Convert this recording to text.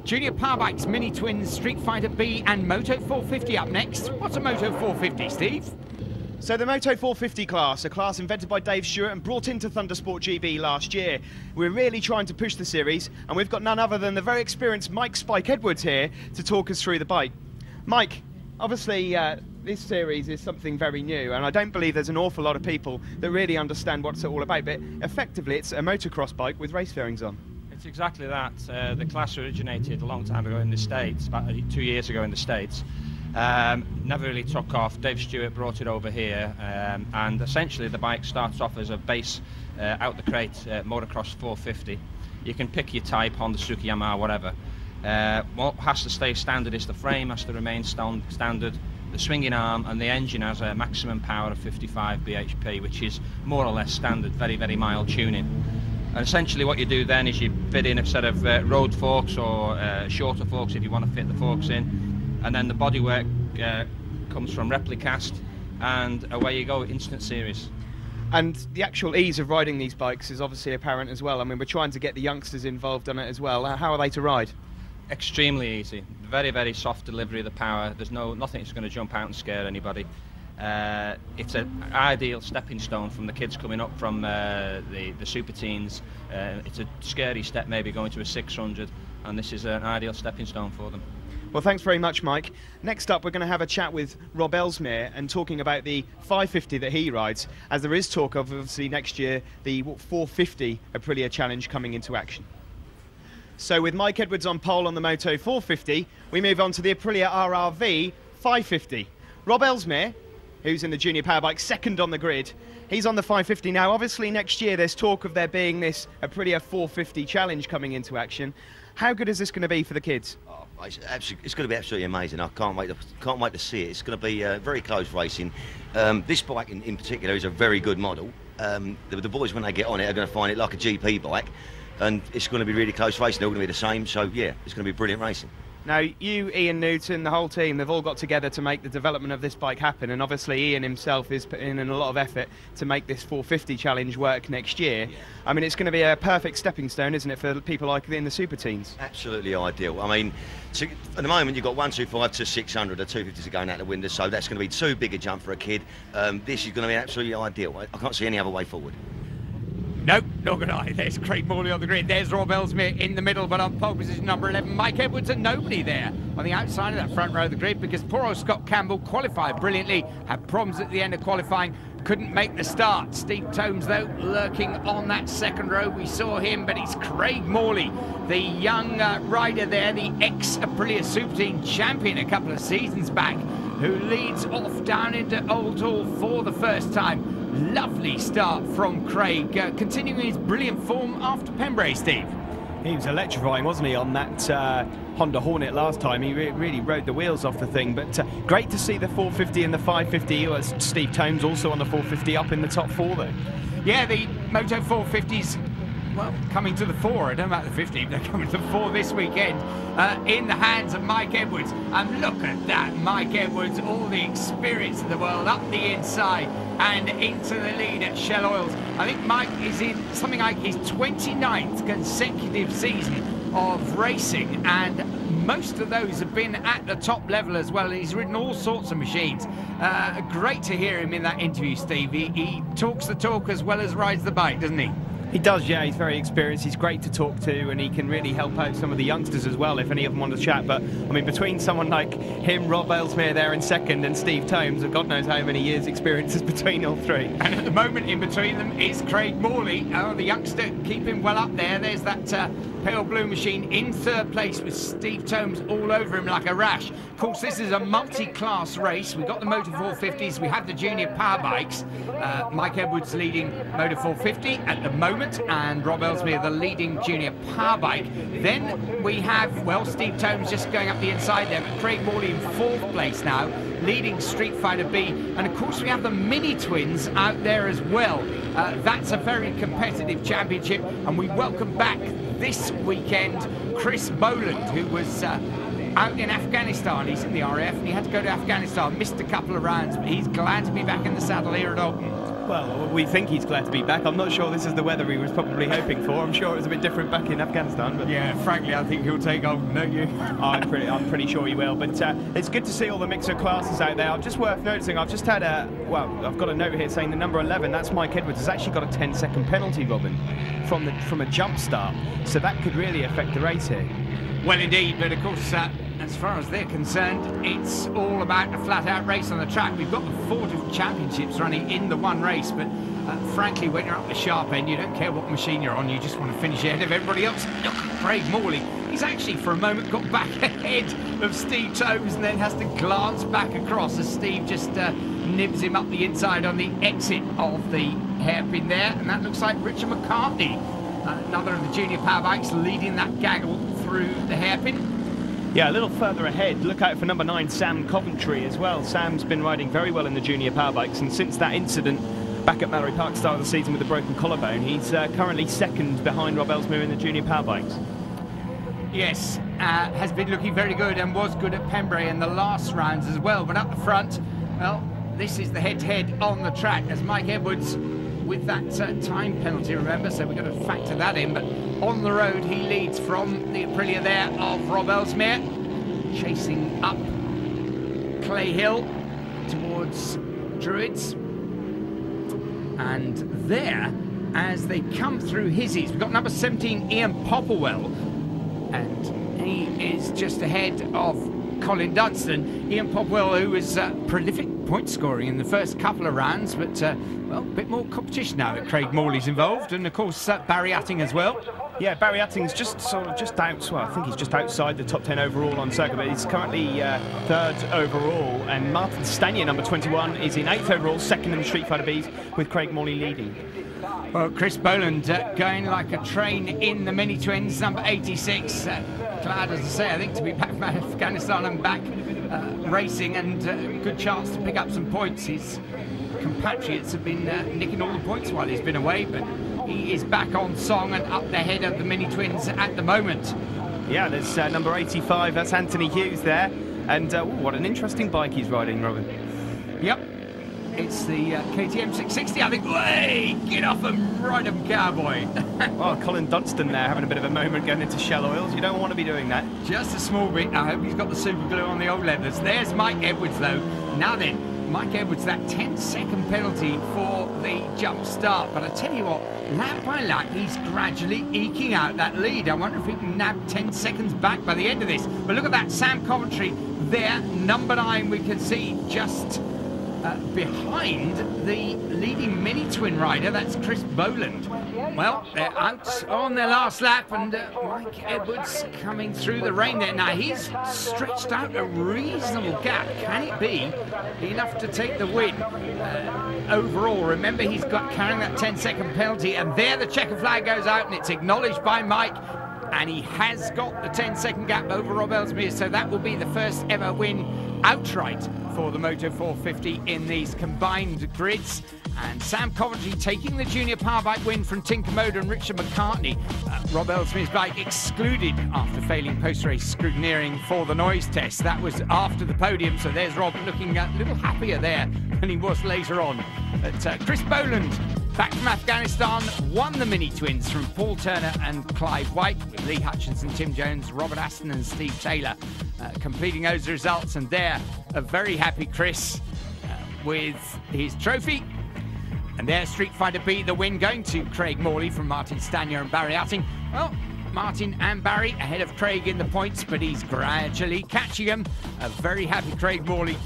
Junior Powerbikes, Mini Twins, Street Fighter B and Moto 450 up next. What's a Moto 450, Steve? So the Moto 450 class, a class invented by Dave Stewart and brought into Thundersport GB last year. We're really trying to push the series, and we've got none other than the very experienced Mike Spike Edwards here to talk us through the bike. Mike, obviously this series is something very new, and I don't believe there's an awful lot of people that really understand what it's all about, but effectively it's a motocross bike with race fairings on. It's exactly that. The class originated a long time ago in the States, about 2 years ago in the States. Never really took off. Dave Stewart brought it over here, and essentially the bike starts off as a base out the crate motocross 450. You can pick your type, Honda, Suzuki, Yamaha, whatever. What has to stay standard is the frame has to remain standard, the swinging arm, and the engine has a maximum power of 55 bhp, which is more or less standard, very, very mild tuning. And essentially what you do then is you fit in a set of road forks or shorter forks if you want to fit the forks in, and then the bodywork comes from Replicast, and away you go, instant series. And the actual ease of riding these bikes is obviously apparent as well. I mean, we're trying to get the youngsters involved on it as well. How are they to ride? Extremely easy. Very, very soft delivery of the power. There's nothing that's going to jump out and scare anybody. It's an ideal stepping stone from the kids coming up from the super teens. It's a scary step maybe going to a 600, and this is an ideal stepping stone for them. Well, thanks very much, Mike. Next up, we're going to have a chat with Rob Ellesmere and talking about the 550 that he rides, as there is talk of, obviously, next year, the 450 Aprilia Challenge coming into action. So with Mike Edwards on pole on the Moto 450, we move on to the Aprilia RRV 550. Rob Ellesmere, who's in the Junior Powerbike, second on the grid. He's on the 550 now. Obviously, next year there's talk of there being this Aprilia 450 Challenge coming into action. How good is this going to be for the kids? Oh, it's going to be absolutely amazing. I can't wait to see it. It's going to be very close racing. This bike in particular is a very good model. The boys, when they get on it, are going to find it like a GP bike, and it's going to be really close racing. They're all going to be the same. So yeah, it's going to be brilliant racing. Now, you, Ian Newton, the whole team, they've all got together to make the development of this bike happen, and obviously Ian himself is putting in a lot of effort to make this 450 challenge work next year. Yeah. I mean, it's going to be a perfect stepping stone, isn't it, for people like in the super teens? Absolutely ideal. I mean, at the moment you've got 125 to 600, the 250s are going out the window, so that's going to be too big a jump for a kid. This is going to be absolutely ideal. I can't see any other way forward. Nope, not good eye. There's Craig Morley on the grid. There's Rob Ellesmere in the middle, but on pole position number 11, Mike Edwards, and nobody there on the outside of that front row of the grid, because poor old Scott Campbell qualified brilliantly, had problems at the end of qualifying, couldn't make the start. Steve Tomes, though, lurking on that second row. We saw him, but it's Craig Morley, the young rider there, the ex-Aprilia Super Team champion a couple of seasons back, who leads off down into Oulton for the first time. Lovely start from Craig, continuing his brilliant form after Pembrey, Steve. He was electrifying, wasn't he, on that Honda Hornet last time. He really rode the wheels off the thing, but great to see the 450 and the 550. Steve Tomes also on the 450 up in the top four, though. Yeah, the Moto 450s, well, coming to the fore. I don't know about the 50, but they're coming to the fore this weekend in the hands of Mike Edwards. And look at that, Mike Edwards, all the experience of the world up the inside and into the lead at Shell Oils. I think Mike is in something like his 29th consecutive season of racing, and most of those have been at the top level as well. He's ridden all sorts of machines. Great to hear him in that interview, Steve. He talks the talk as well as rides the bike, doesn't he? He does, yeah. He's very experienced. He's great to talk to, and he can really help out some of the youngsters as well if any of them want to chat. But I mean, between someone like him, Rob Ellesmere there in second, and Steve Tomes, God knows how many years' experience is between all three. And at the moment in between them is Craig Morley, the youngster, keeping well up there. There's that pale blue machine in third place with Steve Tomes all over him like a rash. Of course, this is a multi-class race. We've got the Moto 450s, we have the Junior Powerbikes. Mike Edwards leading Moto 450 at the moment, and Rob Ellesmere the leading Junior Powerbike. Then we have, well, Steve Tomes just going up the inside there, but Craig Morley in fourth place now, leading Street Fighter B. And of course we have the Mini Twins out there as well. That's a very competitive championship, and we welcome back this weekend Chris Boland, who was out in Afghanistan. He's in the RAF and he had to go to Afghanistan, missed a couple of rounds, but he's glad to be back in the saddle here at Oulton. Well, we think he's glad to be back. I'm not sure this is the weather he was probably hoping for. I'm sure it was a bit different back in Afghanistan. But yeah, frankly, I think he'll take Oulton, don't you? I'm pretty sure he will. But it's good to see all the mixer classes out there. Just worth noticing, I've just had I've got a note here saying the number 11, that's Mike Edwards, has actually got a 10-second penalty, Robin, from a jump start. So that could really affect the race here. Well, indeed, but of course, as far as they're concerned, it's all about a flat-out race on the track. We've got the 4 different championships running in the one race, but frankly, when you're up the sharp end, you don't care what machine you're on, you just want to finish ahead of everybody else. Look at Craig Morley. He's actually, for a moment, got back ahead of Steve Tomes and then has to glance back across as Steve just nibs him up the inside on the exit of the hairpin there, and that looks like Richard McCartney, another of the junior power bikes, leading that gaggle through the hairpin. Yeah, a little further ahead, look out for number 9, Sam Coventry as well. Sam's been riding very well in the junior power bikes, and since that incident back at Mallory Park start of the season with a broken collarbone, he's currently second behind Rob Ellesmere in the junior power bikes. Yes, has been looking very good and was good at Pembrey in the last rounds as well. But up the front, well, this is the head-to-head on the track as Mike Edwards with that time penalty, remember, so we've got to factor that in. But on the road, he leads from the Aprilia there of Rob Ellesmere, chasing up Clay Hill towards Druids. And there, as they come through Hizzies, we've got number 17, Ian Popplewell, and he is just ahead of Colin Dunstan. Ian Popplewell, who was prolific point scoring in the first couple of rounds, but well, a bit more competition now that Craig Morley's involved, and of course Barry Atting as well. Yeah, Barry Atting's just out. Well, I think he's just outside the top 10 overall on circuit, but he's currently 3rd overall. And Martin Stanier, number 21, is in 8th overall, 2nd in the Street Fighter Bs, with Craig Morley leading. Well, Chris Boland going like a train in the mini twins, number 86. Glad, as I say, I think to be back from Afghanistan and back racing, and good chance to pick up some points. His compatriots have been nicking all the points while he's been away, but he is back on song and up the head of the mini twins at the moment. Yeah, there's number 85, that's Anthony Hughes there, and what an interesting bike he's riding, Robin. Yep, it's the KTM 660, I think. Way, get off and ride him, cowboy. Well, Colin Dunstan there having a bit of a moment going into Shell Oils. You don't want to be doing that. Just a small bit. I hope he's got the super glue on the old leathers. There's Mike Edwards, though. Now then, Mike Edwards, that 10-second penalty for the jump start. But I tell you what, lap by lap, he's gradually eking out that lead. I wonder if he can nab 10 seconds back by the end of this. But look at that, Sam Coventry there, number 9, we can see just behind the leading mini-twin rider, that's Chris Boland. Well, they're out on their last lap, and Mike Edwards coming through the rain there. Now, he's stretched out a reasonable gap. Can it be enough to take the win? Overall, remember, he's got carrying that 10-second penalty, and there the checker flag goes out, and it's acknowledged by Mike. And he has got the 10-second gap over Rob Ellesmere, so that will be the first ever win outright for the Moto 450 in these combined grids. And Sam Coventry taking the junior power bike win from Tinker Moda and Richard McCartney. Rob Ellesmere's bike excluded after failing post-race scrutineering for the noise test. That was after the podium, so there's Rob looking a little happier there than he was later on. But Chris Boland, back from Afghanistan, won the mini-twins from Paul Turner and Clive White, with Lee Hutchinson, Tim Jones, Robert Aston and Steve Taylor completing those results. And there, a very happy Chris with his trophy. And there's Street Fighter B, the win going to Craig Morley from Martin Stanier and Barry Atting. Well, Martin and Barry ahead of Craig in the points, but he's gradually catching him. A very happy Craig Morley.